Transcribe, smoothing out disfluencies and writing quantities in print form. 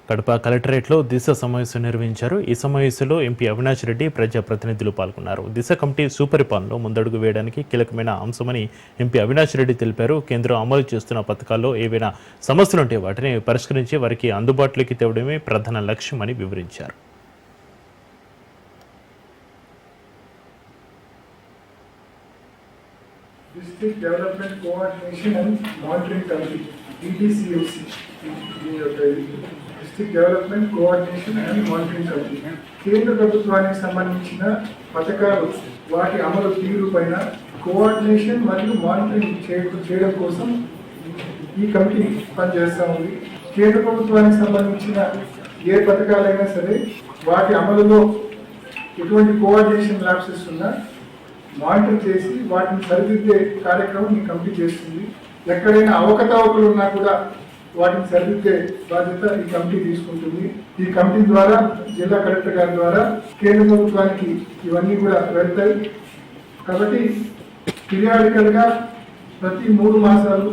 కడప కలెక్టరేట్లో దిశ సమావేశం నిర్వహించారు. ఈ సమావేశంలో ఎంపీ అవినాష్ రెడ్డి ప్రజాప్రతినిధులు పాల్గొన్నారు. దిశ కమిటీ సుపరిపాలనలో ముందడుగు వేయడానికి కీలకమైన అంశమని ఎంపీ అవినాష్ రెడ్డి తెలిపారు. కేంద్రం అమలు చేస్తున్న పథకాల్లో ఏవైనా సమస్యలుంటే వాటిని పరిష్కరించి వారికి అందుబాటులోకి తేవడమే ప్రధాన లక్ష్యమని వివరించారు. District Development Coordination and Monitoring Committee (DDCOC). District Development Coordination and Monitoring Committee. కేంద్ర ప్రభుత్వానికి సంబంధించిన పథకాలు వాటి అమలు తీరు పైన కోఆర్డినేషన్ మరియు మానిటరింగ్ చేయడం కోసం ఈ కమిటీ పనిచేస్తూ ఉంది. కేంద్ర ప్రభుత్వానికి సంబంధించిన ఏ పథకాలైనా సరే వాటి అమలులో ఎటువంటి కోఆర్డినేషన్ ల్యాప్సెస్ ఉన్నా మానిటర్ చేసి వాటిని సరిదిద్దే కార్యక్రమం ఈ కమిటీ చేస్తుంది. ఎక్కడైనా అవకతవకలు ఉన్నా కూడా వాటిని సరిదిద్దే బాధ్యత ఈ కమిటీ తీసుకుంటుంది. ఈ కమిటీ ద్వారా జిల్లా కలెక్టర్ గారి ద్వారా కేంద్ర ప్రభుత్వానికి ఇవన్నీ కూడా వెళ్తాయి. కాబట్టి పీరియాడికల్ గా ప్రతి 3 మాసాలు